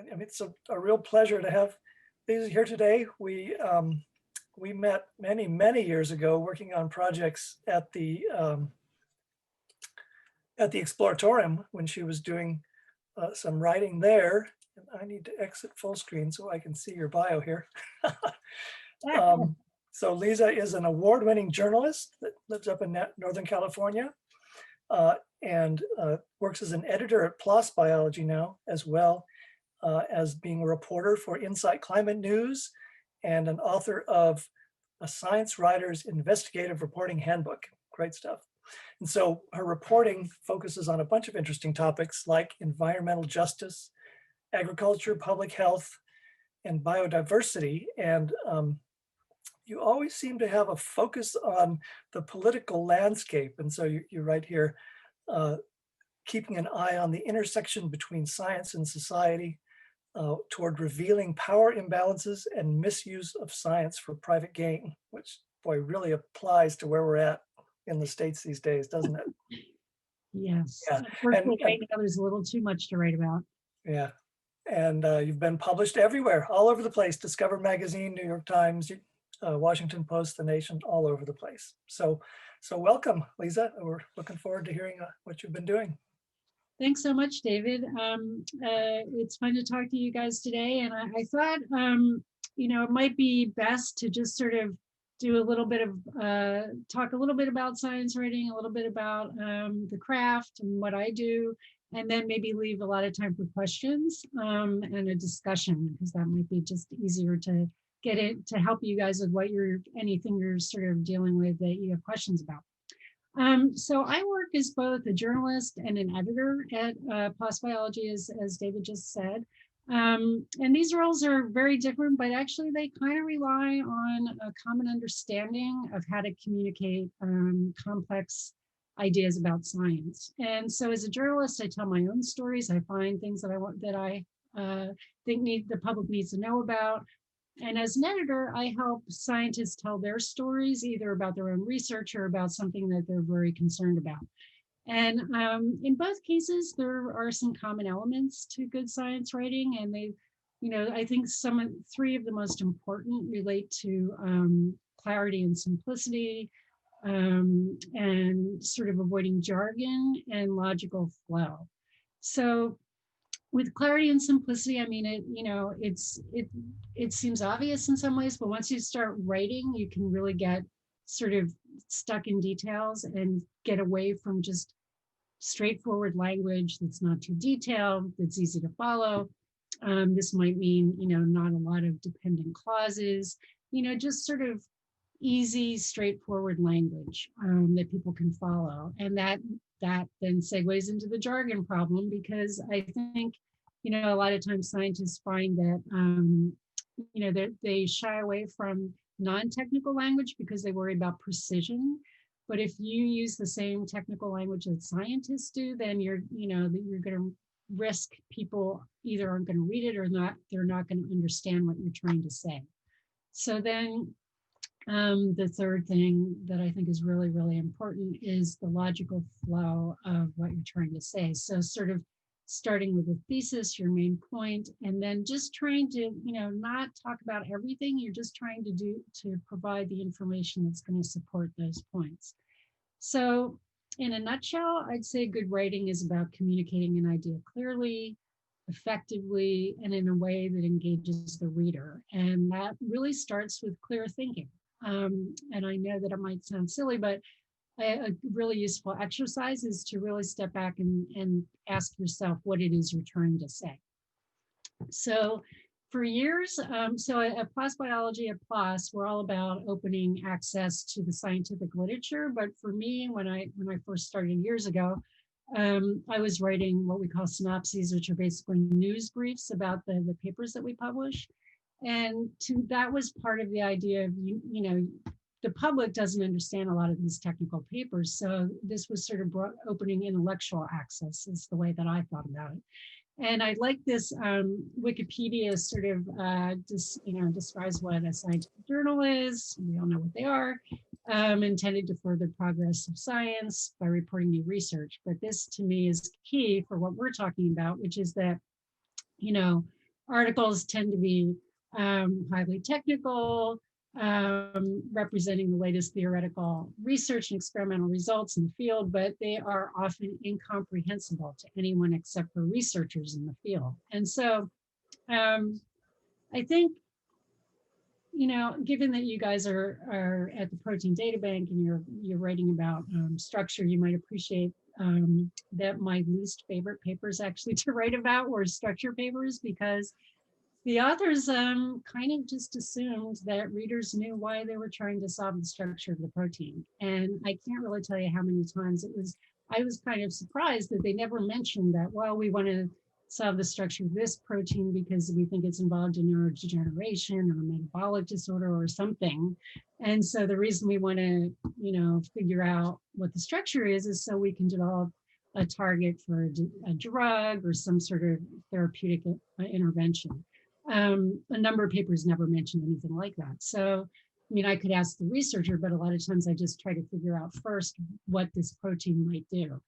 And I mean, it's a real pleasure to have Liza here today. We met many, many years ago working on projects at the Exploratorium when she was doing some writing there. And I need to exit full screen so I can see your bio here. So Liza is an award-winning journalist that lives up in Northern California and works as an editor at PLOS Biology now, as well as being a reporter for Insight Climate News and an author of a Science Writer's Investigative Reporting Handbook. Great stuff. And so her reporting focuses on a bunch of interesting topics like environmental justice, agriculture, public health, and biodiversity. And you always seem to have a focus on the political landscape. And so you write here, keeping an eye on the intersection between science and society toward revealing power imbalances and misuse of science for private gain, which, boy, really applies to where we're at in the States these days, doesn't it? Yes. Yeah. Unfortunately, right now there's a little too much to write about. Yeah. And you've been published everywhere, all over the place. Discover Magazine, New York Times, Washington Post, The Nation, all over the place. So welcome, Liza. We're looking forward to hearing what you've been doing. Thanks so much, David. It's fun to talk to you guys today. And I thought, it might be best to just sort of do a little bit of, talk a little bit about science writing, a little bit about the craft and what I do, and then maybe leave a lot of time for questions and a discussion, because that might be just easier to get it to help you guys with anything you're sort of dealing with that you have questions about. So I work as both a journalist and an editor at PLOS Biology, as David just said. And these roles are very different, but actually they kind of rely on a common understanding of how to communicate complex ideas about science. And so as a journalist, I tell my own stories. I find things that I think the public needs to know about. And as an editor, I help scientists tell their stories, either about their own research or about something that they're very concerned about. And in both cases, there are some common elements to good science writing. And I think three of the most important relate to clarity and simplicity, and sort of avoiding jargon and logical flow. So with clarity and simplicity, I mean, it seems obvious in some ways, but once you start writing, you can really get sort of stuck in details and get away from just straightforward language that's not too detailed, that's easy to follow. This might mean, not a lot of dependent clauses, just sort of easy, straightforward language that people can follow. And that then segues into the jargon problem, because I think, a lot of times scientists find that, that they shy away from non-technical language because they worry about precision. But if you use the same technical language that scientists do, then you're going to risk people either aren't going to read it or they're not going to understand what you're trying to say. So then the third thing that I think is really, really important is the logical flow of what you're trying to say. So sort of starting with a thesis, your main point, and then just trying to, not talk about everything. You're just trying to provide the information that's going to support those points. So in a nutshell, I'd say good writing is about communicating an idea clearly, effectively, and in a way that engages the reader. And that really starts with clear thinking. And I know that it might sound silly, but a really useful exercise is to really step back and ask yourself what it is you're trying to say. So for years, so at PLOS Biology at PLOS, we're all about opening access to the scientific literature. But for me, when I first started years ago, I was writing what we call synopses, which are basically news briefs about the papers that we publish. And that was part of the idea of, the public doesn't understand a lot of these technical papers. So this was sort of opening intellectual access is the way that I thought about it. And I like this Wikipedia sort of describes what a scientific journal is. We all know what they are. Intended to further progress of science by reporting new research. But this to me is key for what we're talking about, which is that, articles tend to be highly technical, representing the latest theoretical research and experimental results in the field, but they are often incomprehensible to anyone except for researchers in the field. And so I think, given that you guys are at the Protein Data Bank and you're writing about structure, you might appreciate that my least favorite papers actually to write about were structure papers, because the authors kind of just assumed that readers knew why they were trying to solve the structure of the protein. And I can't really tell you how many times I was kind of surprised that they never mentioned that, well, we want to solve the structure of this protein because we think it's involved in neurodegeneration or a metabolic disorder or something. And so the reason we want to, figure out what the structure is so we can develop a target for a drug or some sort of therapeutic intervention. A number of papers never mentioned anything like that. So, I could ask the researcher, but a lot of times I just try to figure out first what this protein might do.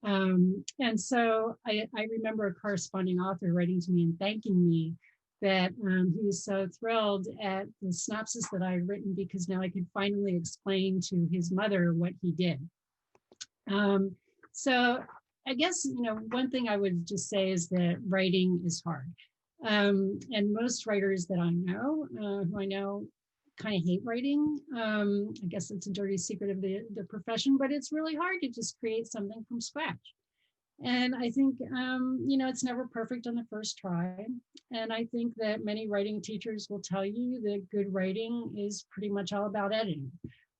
And so I remember a corresponding author writing to me and thanking me that he was so thrilled at the synopsis that I had written, because now I could finally explain to his mother what he did. So I guess, one thing I would just say is that writing is hard. And most writers that I know, who I know kind of hate writing. I guess it's a dirty secret of the profession, but it's really hard to just create something from scratch. And I think, it's never perfect on the first try. And I think that many writing teachers will tell you that good writing is pretty much all about editing.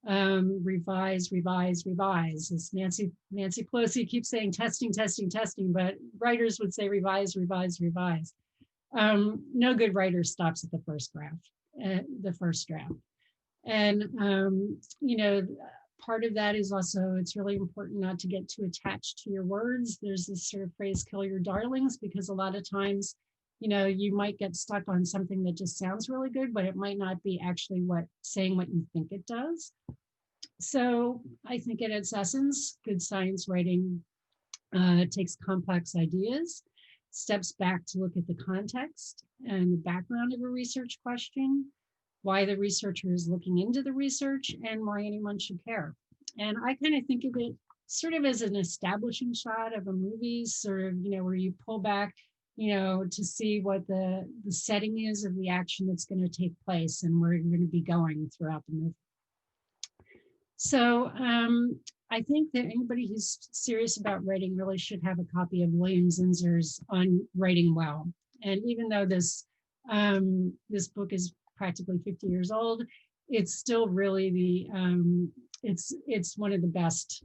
Revise, revise, revise. As Nancy Pelosi keeps saying, testing, testing, testing, but writers would say revise, revise, revise. No good writer stops at the first draft. And, part of that is also, it's really important not to get too attached to your words. There's this sort of phrase, kill your darlings, because a lot of times, you might get stuck on something that just sounds really good, but it might not be actually saying what you think it does. So I think at its essence, good science writing takes complex ideas, steps back to look at the context and the background of a research question, why the researcher is looking into the research, and why anyone should care. And I kind of think of it sort of as an establishing shot of a movie, sort of, where you pull back, to see what the setting is of the action that's going to take place and where you're going to be going throughout the movie. So I think that anybody who's serious about writing really should have a copy of William Zinsser's On Writing Well. And even though this book is practically 50 years old, it's still really it's one of the best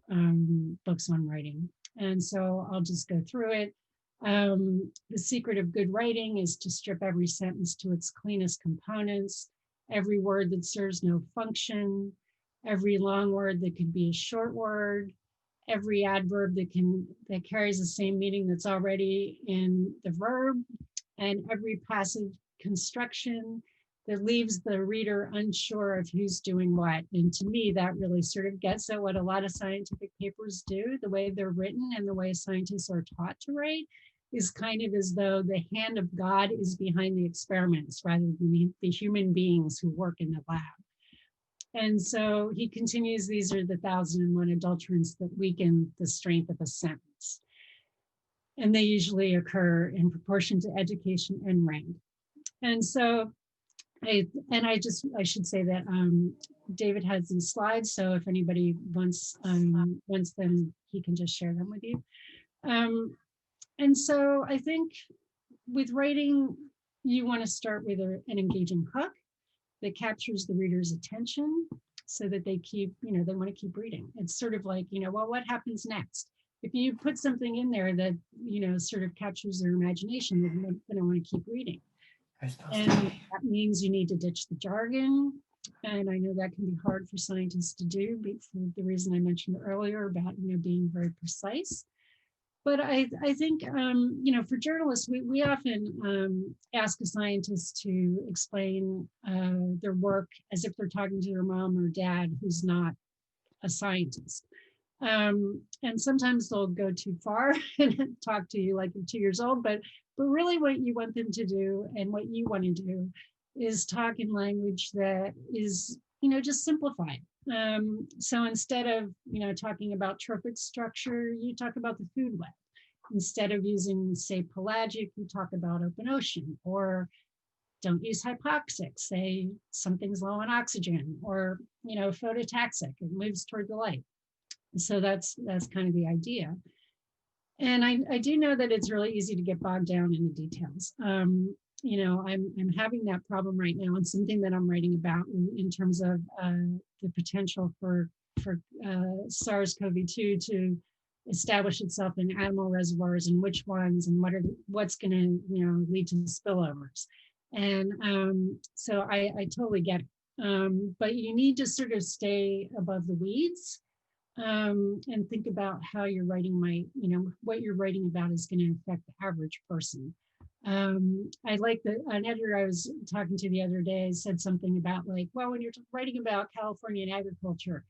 books on writing. And so I'll just go through it. The secret of good writing is to strip every sentence to its cleanest components, every word that serves no function, every long word that could be a short word, every adverb that carries the same meaning that's already in the verb, and every passive construction that leaves the reader unsure of who's doing what. And to me, that really sort of gets at what a lot of scientific papers do. The way they're written and the way scientists are taught to write is kind of as though the hand of God is behind the experiments rather than the human beings who work in the lab. And so he continues, these are the 1,001 adulterants that weaken the strength of a sentence. And they usually occur in proportion to education and rank. And so I should say that David has these slides, so if anybody wants them, he can just share them with you. And so I think with writing, you want to start with an engaging hook that captures the reader's attention so that they they want to keep reading. It's sort of like, well, what happens next? If you put something in there that, sort of captures their imagination, they're going to want to keep reading. And that means you need to ditch the jargon. And I know that can be hard for scientists to do, for the reason I mentioned earlier about, being very precise. But I think, for journalists, we often ask a scientist to explain their work as if they're talking to their mom or dad who's not a scientist. And sometimes they'll go too far and talk to you like you're 2 years old, but But really what you want them to do and what you want to do is talk in language that is, just simplified. So instead of, talking about trophic structure, you talk about the food web. Instead of using, say, pelagic, you talk about open ocean, or don't use hypoxic, say something's low on oxygen, or, phototaxic, it moves toward the light. So that's kind of the idea. And I do know that it's really easy to get bogged down in the details. I'm having that problem right now, and something that I'm writing about in terms of the potential for SARS-CoV-2 to establish itself in animal reservoirs, and which ones, and what's going to lead to spillovers. And so I totally get it. But you need to sort of stay above the weeds. And think about how your writing might, what you're writing about is going to affect the average person. I like an editor I was talking to the other day said something about like, well, when you're writing about Californian agriculture,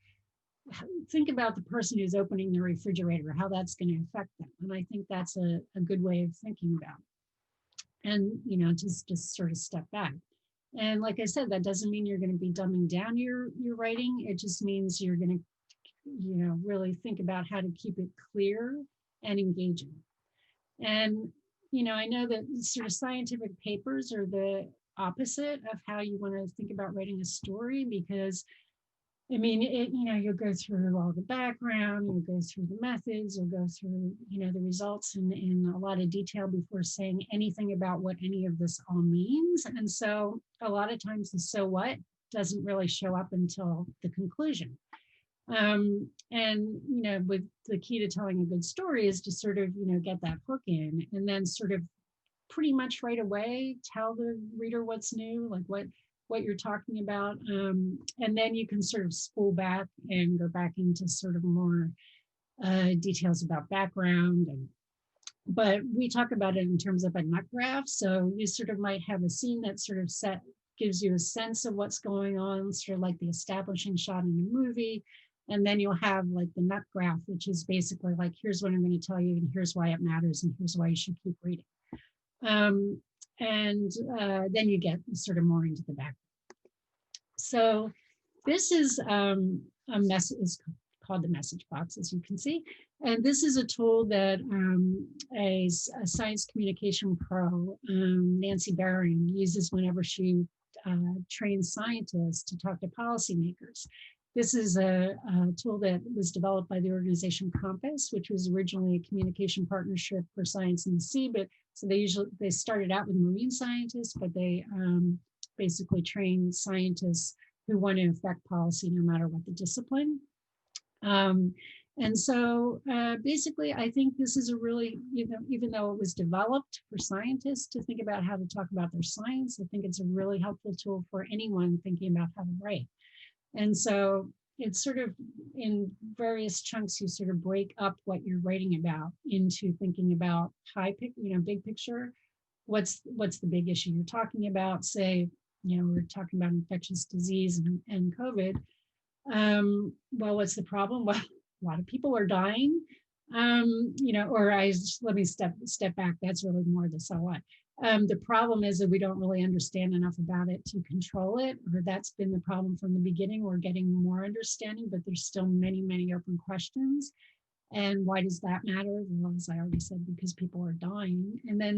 think about the person who's opening the refrigerator, how that's going to affect them. And I think that's a good way of thinking about it. And, just sort of step back. And like I said, that doesn't mean you're going to be dumbing down your writing. It just means you're going to really think about how to keep it clear and engaging. And, I know that sort of scientific papers are the opposite of how you want to think about writing a story, because you'll go through all the background, you'll go through the methods, you'll go through, the results in a lot of detail before saying anything about what any of this all means. And so a lot of times the so what doesn't really show up until the conclusion. With the key to telling a good story is to sort of, get that hook in, and then sort of pretty much right away tell the reader what's new, like what you're talking about. And then you can sort of spool back and go back into sort of more details about background. But we talk about it in terms of a nut graph. So you sort of might have a scene that sort of gives you a sense of what's going on, sort of like the establishing shot in a movie. And then you'll have like the nut graph, which is basically like, here's what I'm going to tell you, and here's why it matters, and here's why you should keep reading. Then you get sort of more into the background. So this is a message, is called the message box, as you can see. And this is a tool that a science communication pro, Nancy Barron, uses whenever she trains scientists to talk to policymakers. This is a tool that was developed by the organization Compass, which was originally a communication partnership for science in the sea. But so they started out with marine scientists, but they basically train scientists who want to affect policy no matter what the discipline. Basically, I think this is a really, even though it was developed for scientists to think about how to talk about their science, I think it's a really helpful tool for anyone thinking about how to write. And so it's sort of in various chunks, you sort of break up what you're writing about into thinking about big picture. What's the big issue you're talking about? Say, we're talking about infectious disease and COVID. Well, what's the problem? Well, a lot of people are dying. Let me step back. That's really more the so what. The problem is that we don't really understand enough about it to control it, or that's been the problem from the beginning. We're getting more understanding, but there's still many, many open questions. And why does that matter? Well, as I already said, because people are dying. And then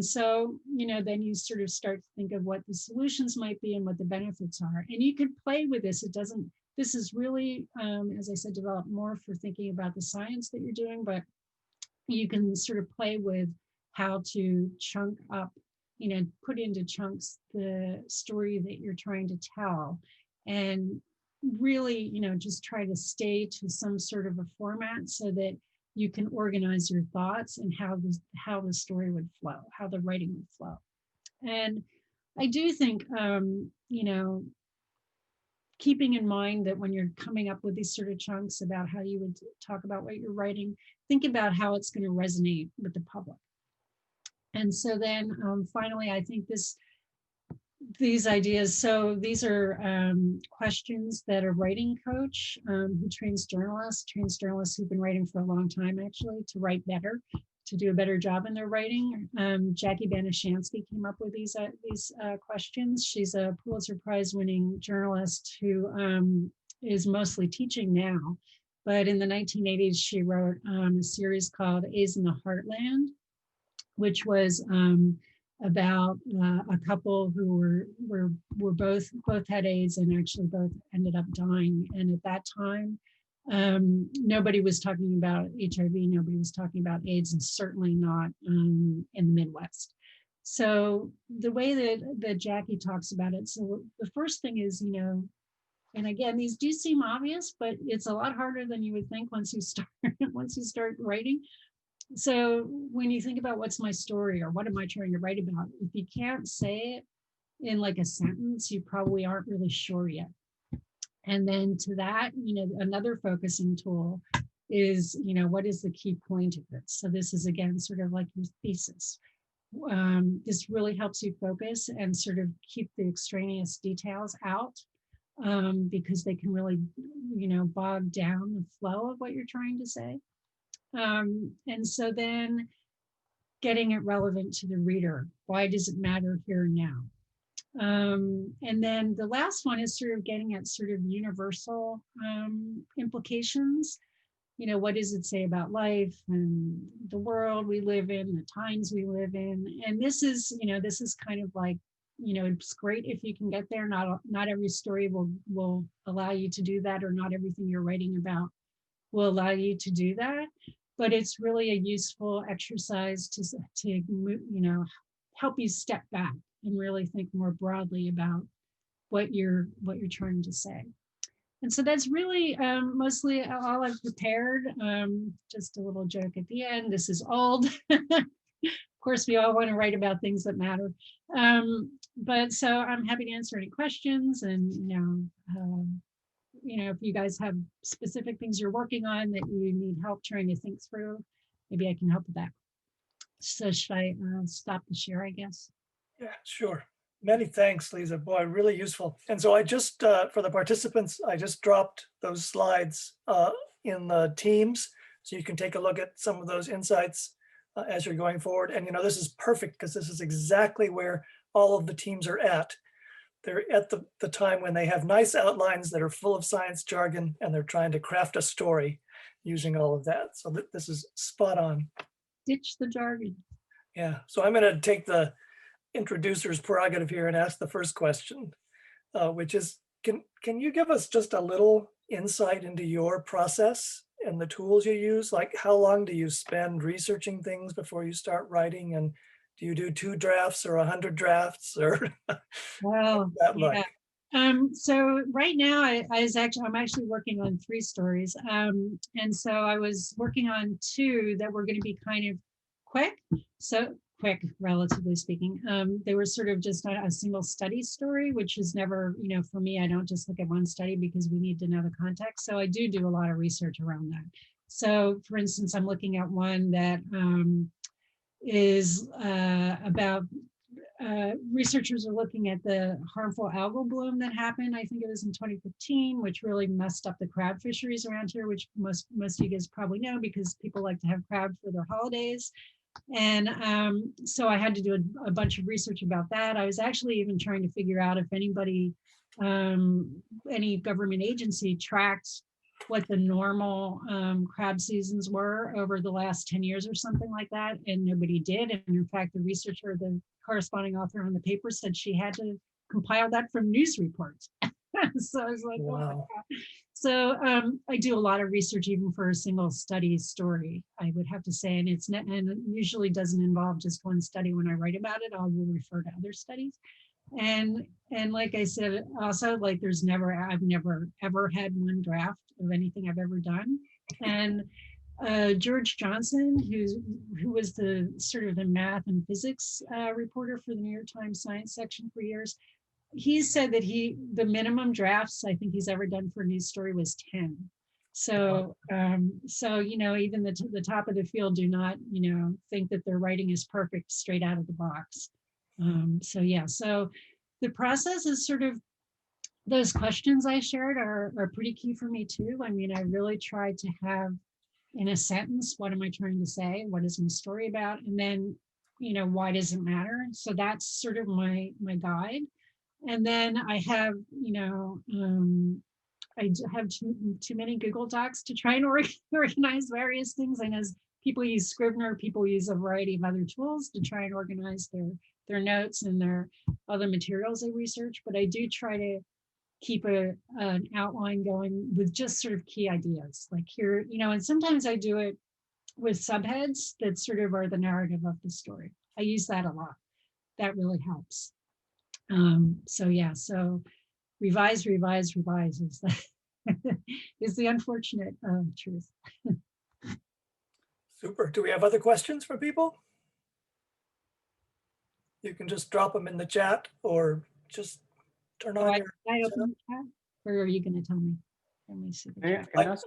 then you sort of start to think of what the solutions might be and what the benefits are. And you could play with this. This is really, as I said, developed more for thinking about the science that you're doing, but you can sort of play with how to chunk up, put into chunks the story that you're trying to tell, and really, just try to stay to some sort of a format so that you can organize your thoughts and how the story would flow, how the writing would flow. And I do think, keeping in mind that when you're coming up with these sort of chunks about how you would talk about what you're writing, think about how it's going to resonate with the public. And so then finally, I think these ideas, so these are questions that a writing coach who trains journalists who've been writing for a long time actually to write better. to do a better job in their writing. Jackie Banashansky came up with these questions. She's a Pulitzer Prize winning journalist who is mostly teaching now. But in the 1980s, she wrote a series called AIDS in the Heartland, which was about a couple who were both had AIDS and actually both ended up dying. And at that time, nobody was talking about HIV, nobody was talking about AIDS, and certainly not in the Midwest. So the way that Jackie talks about it, so the first thing is, and again, these do seem obvious, but it's a lot harder than you would think once you start writing. So when you think about what's my story or what am I trying to write about, if you can't say it in like a sentence, you probably aren't really sure yet. And then to that, another focusing tool is, what is the key point of it? So this is, again, sort of like your thesis. This really helps you focus and sort of keep the extraneous details out, because they can really, bog down the flow of what you're trying to say. And so then getting it relevant to the reader. Why does it matter here and now? And then the last one is sort of getting at sort of universal implications. What does it say about life and the world we live in, the times we live in? And this is kind of like, it's great if you can get there. Not every story will allow you to do that, or not everything you're writing about will allow you to do that. But it's really a useful exercise to help you step back and really think more broadly about what you're trying to say. And so that's really mostly all I've prepared. Just a little joke at the end. This is old. Of course, we all want to write about things that matter. But so I'm happy to answer any questions, and if you guys have specific things you're working on that you need help trying to think through, maybe I can help with that. So should I stop the share, I guess? Yeah, sure. Many thanks, Liza. Boy, really useful. And so I just, for the participants, I just dropped those slides in the Teams, so you can take a look at some of those insights as you're going forward. And this is perfect because this is exactly where all of the teams are at. They're at the time when they have nice outlines that are full of science jargon, and they're trying to craft a story using all of that. So this is spot on. Ditch the jargon. Yeah, so I'm going to take the introducer's prerogative here and ask the first question, which is, can you give us just a little insight into your process and the tools you use? Like, how long do you spend researching things before you start writing? And do you do 2 drafts or 100 drafts, or Well, that yeah. luck? So right now I'm actually working on 3 stories. And so I was working on 2 that were going to be kind of quick. So quick, relatively speaking. They were sort of just a single study story, which is never, for me, I don't just look at one study because we need to know the context. So I do a lot of research around that. So for instance, I'm looking at one that is about researchers are looking at the harmful algal bloom that happened, I think it was in 2015, which really messed up the crab fisheries around here, which most of you guys probably know because people like to have crab for their holidays. And so I had to do a bunch of research about that. I was actually even trying to figure out if anybody, any government agency tracked what the normal crab seasons were over the last 10 years or something like that. And nobody did. And in fact, the researcher, the corresponding author on the paper, said she had to compile that from news reports. So I was like, wow. Oh my God. So I do a lot of research even for a single study story, I would have to say, and it usually doesn't involve just one study. When I write about it, I will refer to other studies. And like I said, also, like I've never ever had one draft of anything I've ever done. And George Johnson, who was the sort of the math and physics reporter for the New York Times science section for years, he said that the minimum drafts I think he's ever done for a news story was 10. So even the top of the field do not think that their writing is perfect straight out of the box. So the process is sort of, those questions I shared are pretty key for me too. I mean, I really tried to have in a sentence, what am I trying to say? What is my story about? And then, why does it matter? So that's sort of my guide. And then I have, I have too many Google Docs to try and organize various things. And as people use Scrivener, people use a variety of other tools to try and organize their notes and their other materials they research. But I do try to keep an outline going with just sort of key ideas. Like here, and sometimes I do it with subheads that sort of are the narrative of the story. I use that a lot. That really helps. So yeah, so revise is is the unfortunate truth. Super. Do we have other questions from people? You can just drop them in the chat or just turn on your. I open the chat, or are you going to tell me? Let me see the chat. Can I ask?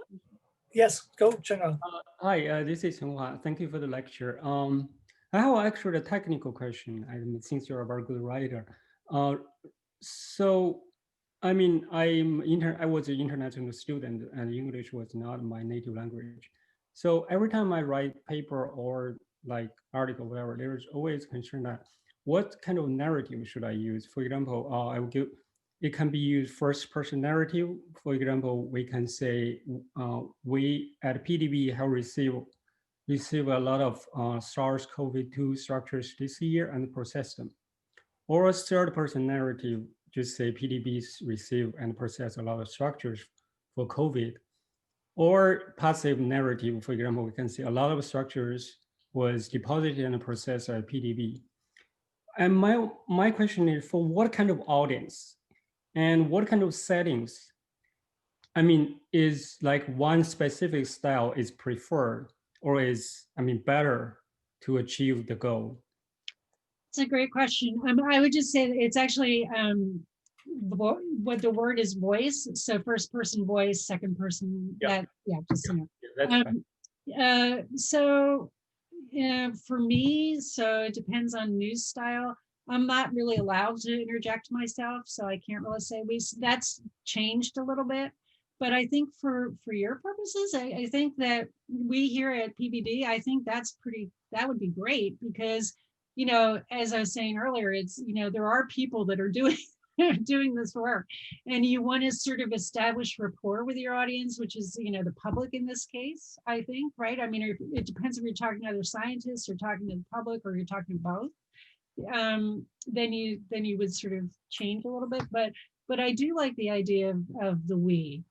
Yes, go, Cheng. Hi, this is Chenghua. Thank you for the lecture. I have actually a technical question. I mean, since you're a very good writer, so I mean, I was an international student, and English was not my native language. So every time I write paper or like article, whatever, there's always concern that what kind of narrative should I use? For example, I will give. It can be used first person narrative. For example, we can say we at PDB have received a lot of SARS-CoV-2 structures this year and process them. Or a third person narrative, just say PDBs receive and process a lot of structures for COVID. Or passive narrative, for example, we can say a lot of structures was deposited and processed at PDB. And my question is, for what kind of audience and what kind of settings? I mean, is like one specific style is preferred or is, better to achieve the goal? It's a great question. I would just say that it's actually what the word is voice. So first person voice, second person. Yeah. Just So for me, so it depends on news style. I'm not really allowed to interject myself, so I can't really say that's changed a little bit. But I think for your purposes, I think that we here at PBD, I think that would be great because, as I was saying earlier, it's, there are people that are doing this work, and you want to sort of establish rapport with your audience, which is, the public in this case, I think, right? I mean, it depends if you're talking to other scientists or talking to the public or you're talking to both. Then you would sort of change a little bit, but I do like the idea of the we.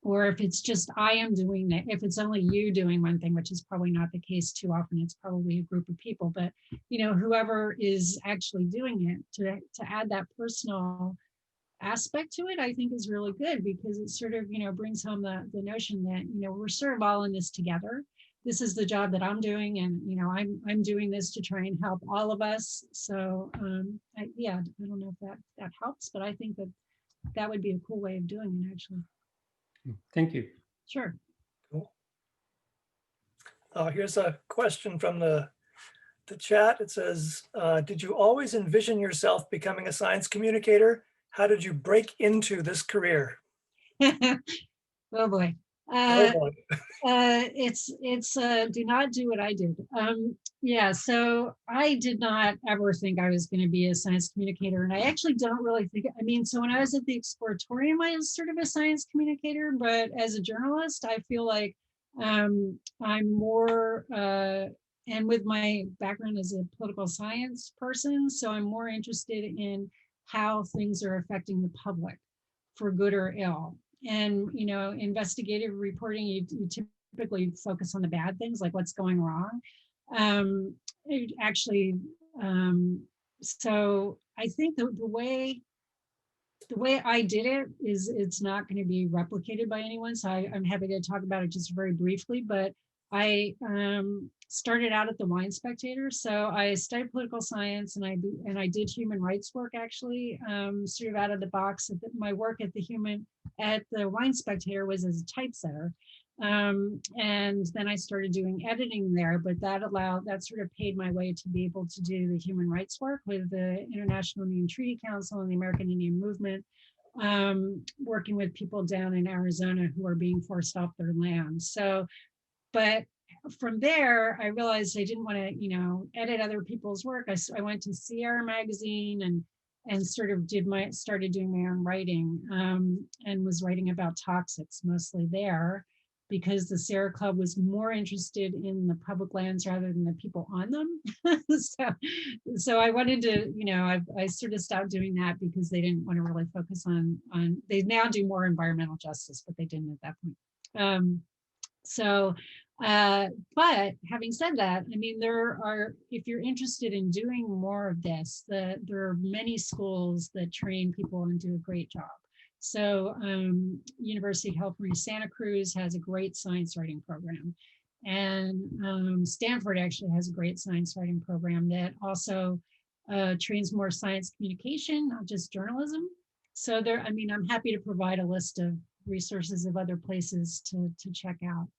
Or if it's just I am doing that, if it's only you doing one thing, which is probably not the case too often, it's probably a group of people, but whoever is actually doing it, to add that personal aspect to it, I think is really good because it sort of, brings home the notion that, we're sort of all in this together. This is the job that I'm doing, and I'm doing this to try and help all of us. So I don't know if that helps, but I think that would be a cool way of doing it, actually. Thank you. Sure. Cool. Here's a question from the chat. It says, did you always envision yourself becoming a science communicator? How did you break into this career? Oh boy. Oh boy. It's do not do what I did. So I did not ever think I was going to be a science communicator, and I actually don't really think. So when I was at the Exploratorium, I was sort of a science communicator, but as a journalist, I feel like I'm more, and with my background as a political science person, so I'm more interested in how things are affecting the public, for good or ill. And investigative reporting, you typically focus on the bad things, like what's going wrong. So I think the way I did it is, it's not going to be replicated by anyone. So I'm happy to talk about it just very briefly. But I started out at the Wine Spectator. So I studied political science, and I did human rights work, actually, sort of out of the box. My work at the Wine Spectator was as a typesetter. And then I started doing editing there, but that sort of paid my way to be able to do the human rights work with the International Indian Treaty Council and the American Indian Movement, working with people down in Arizona who are being forced off their land. So But from there, I realized I didn't want to, edit other people's work. I went to Sierra Magazine and sort of started doing my own writing, and was writing about toxics mostly there, because the Sierra Club was more interested in the public lands rather than the people on them. so I wanted to, I sort of stopped doing that because they didn't want to really focus on, they now do more environmental justice, but they didn't at that point. So, but having said that, I mean, if you're interested in doing more of this, there are many schools that train people and do a great job. So, University of California, Santa Cruz has a great science writing program. And Stanford actually has a great science writing program that also trains more science communication, not just journalism. So I'm happy to provide a list of resources of other places to check out.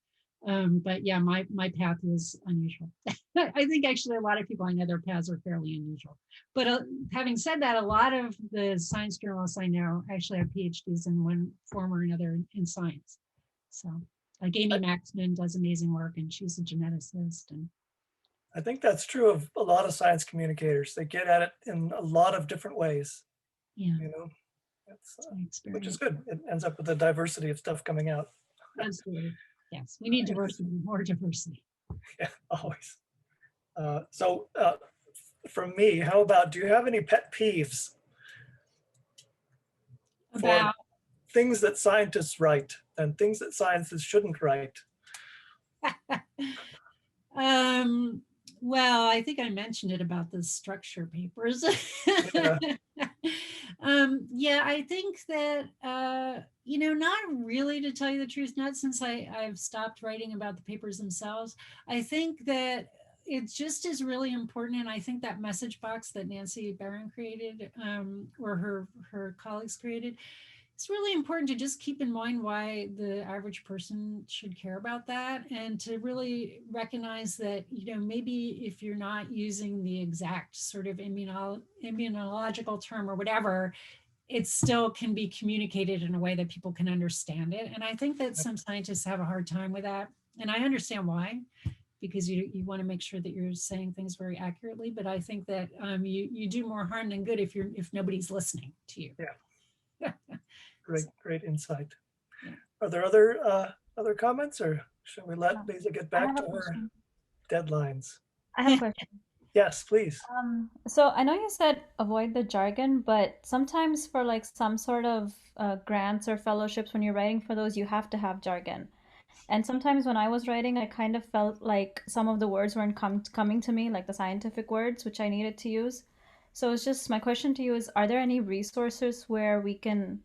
But yeah, my path is unusual. I think actually a lot of people I know their paths are fairly unusual. But having said that, a lot of the science journalists I know actually have PhDs in one form or another in science. So like Amy Maxman does amazing work, and she's a geneticist. And I think that's true of a lot of science communicators. They get at it in a lot of different ways, yeah, which is good. It ends up with a diversity of stuff coming out. Absolutely. Yes, we need diversity, more diversity. Yeah, always. So from me, how about, do you have any pet peeves About for things that scientists write and things that scientists shouldn't write? Well, I think I mentioned it about the structure papers. Yeah. Yeah, I think that, not really, to tell you the truth, not since I've stopped writing about the papers themselves. I think that it just is really important. And I think that message box that Nancy Barron created, or her colleagues created, it's really important to just keep in mind why the average person should care about that, and to really recognize that, maybe if you're not using the exact sort of immunological term or whatever, it still can be communicated in a way that people can understand it. And I think that some scientists have a hard time with that. And I understand why, because you want to make sure that you're saying things very accurately. But I think that you do more harm than good if nobody's listening to you. Yeah. Great insight. Yeah. Are there other comments, or should we let Liza get back to her deadlines? I have a question. Yes, please. So I know you said avoid the jargon, but sometimes for like some sort of grants or fellowships, when you're writing for those, you have to have jargon. And sometimes when I was writing, I kind of felt like some of the words weren't coming to me, like the scientific words, which I needed to use. So it's just my question to you is, are there any resources where we can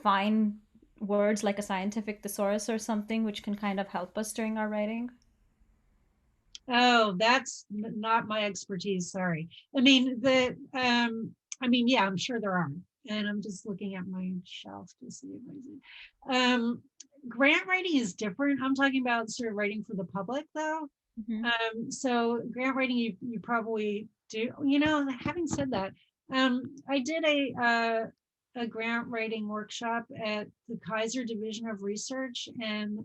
find words like a scientific thesaurus or something which can kind of help us during our writing? Oh, that's not my expertise. Sorry. Yeah, I'm sure there are. And I'm just looking at my shelf to see if I see. Grant writing is different. I'm talking about sort of writing for the public, though. So grant writing, you probably do. Having said that, I did a grant writing workshop at the Kaiser Division of Research, and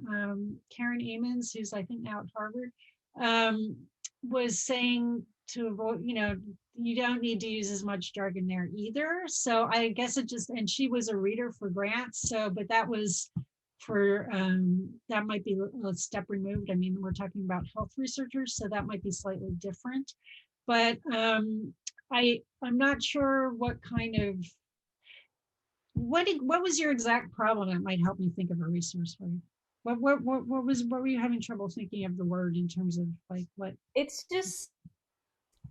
Karen Amons, who's I think now at Harvard, was saying to avoid, you don't need to use as much jargon there either. So I guess and she was a reader for grants. So, but that was for, that might be a step removed. I mean, we're talking about health researchers, so that might be slightly different. But I'm not sure what kind of, what was your exact problem that might help me think of a resource for you? What were you having trouble thinking of the word in terms of like what? It's just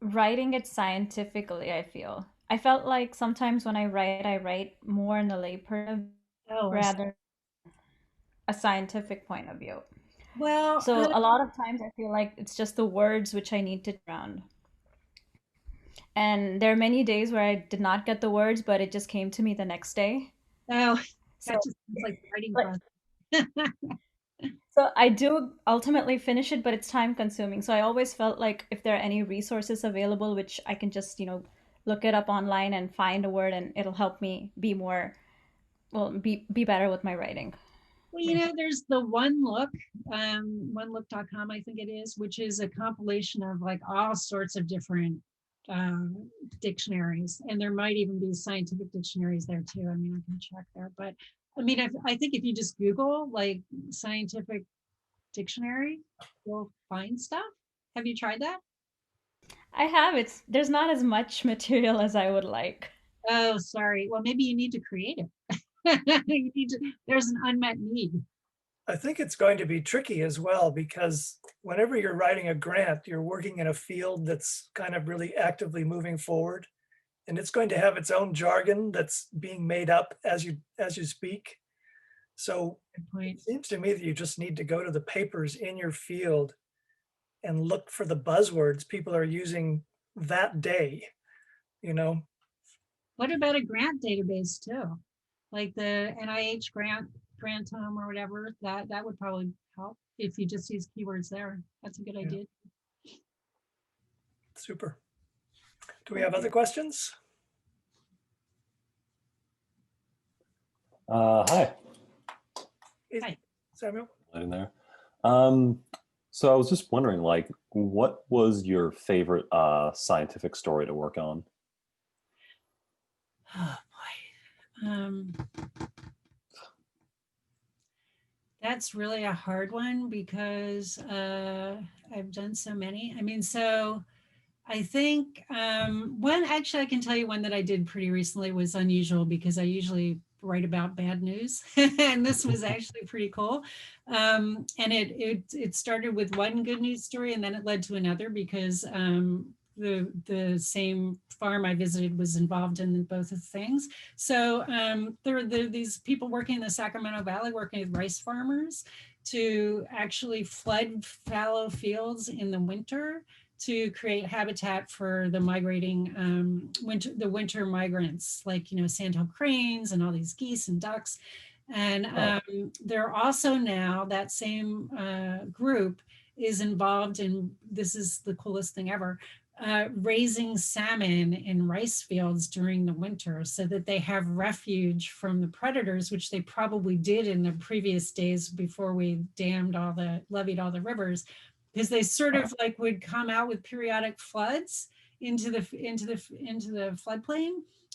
writing it scientifically, I feel. I felt like sometimes when I write more in the layperson rather a scientific point of view. Well, so a lot of times I feel like it's just the words which I need to round. And there are many days where I did not get the words, but it just came to me the next day. Oh, so, that just sounds like writing process. So I do ultimately finish it, but it's time consuming. So I always felt like if there are any resources available, which I can just, look it up online and find a word, and it'll help me be more, be better with my writing. Well, you know, there's the One Look, onelook.com, I think it is, which is a compilation of like all sorts of different dictionaries. And there might even be scientific dictionaries there too. I mean, I can check there. But I mean, I think if you just Google like scientific dictionary, you'll find stuff. Have you tried that? I have. There's not as much material as I would like. Oh, sorry. Well, maybe you need to create it. You need to, there's an unmet need. I think it's going to be tricky as well, because whenever you're writing a grant, you're working in a field that's kind of really actively moving forward. And it's going to have its own jargon that's being made up as you speak. So Good point. it seems to me that you just need to go to the papers in your field and look for the buzzwords people are using that day, you know? What about a grant database too? Like the NIH grantome or whatever, that would probably help if you just use keywords there. That's a good Yeah. idea. Super. Do we have other questions? Hi. Hi. Samuel? Right in there. So I was just wondering, like, what was your favorite scientific story to work on? Oh boy. That's really a hard one because I've done so many. I mean, so I think one, actually I can tell you one that I did pretty recently was unusual because I usually write about bad news. And this was actually pretty cool. And it started with one good news story and then it led to another because the same farm I visited was involved in both of the things. So there were these people working in the Sacramento Valley working with rice farmers to actually flood fallow fields in the winter to create habitat for the migrating winter migrants, like, you know, sandhill cranes and all these geese and ducks. And they're also now, that same group is involved in, this is the coolest thing ever, raising salmon in rice fields during the winter so that they have refuge from the predators, which they probably did in the previous days before we levied all the rivers, because they sort of like would come out with periodic floods into the floodplain,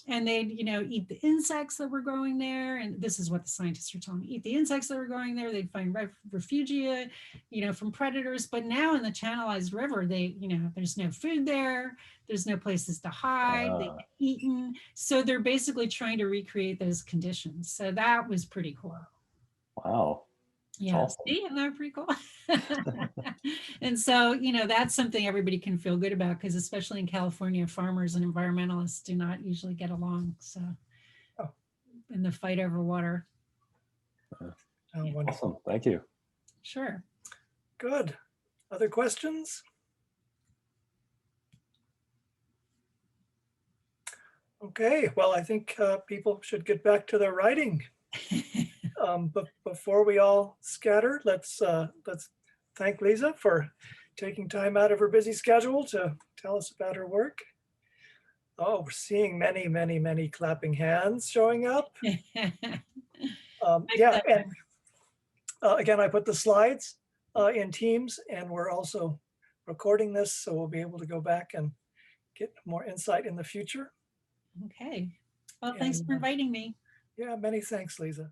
and they'd, you know, eat the insects that were growing there. And this is what the scientists are telling me: eat the insects that were growing there. They'd find refugia, you know, from predators. But now in the channelized river, there's no food there. There's no places to hide. They get eaten. So they're basically trying to recreate those conditions. So that was pretty cool. Wow. Yeah, Awesome. see, isn't that pretty cool? And so, you know, that's something everybody can feel good about, because especially in California, farmers and environmentalists do not usually get along. So in the fight over water. Oh, wonderful. Awesome. Thank you. Sure. Good. Other questions? Okay, well, I think people should get back to their writing. But before we all scatter, let's thank Liza for taking time out of her busy schedule to tell us about her work. Oh, we're seeing many, many, many clapping hands showing up. Yeah, and again, I put the slides in Teams, and we're also recording this, so we'll be able to go back and get more insight in the future. Okay. Well, thanks for inviting me. Yeah, many thanks, Liza.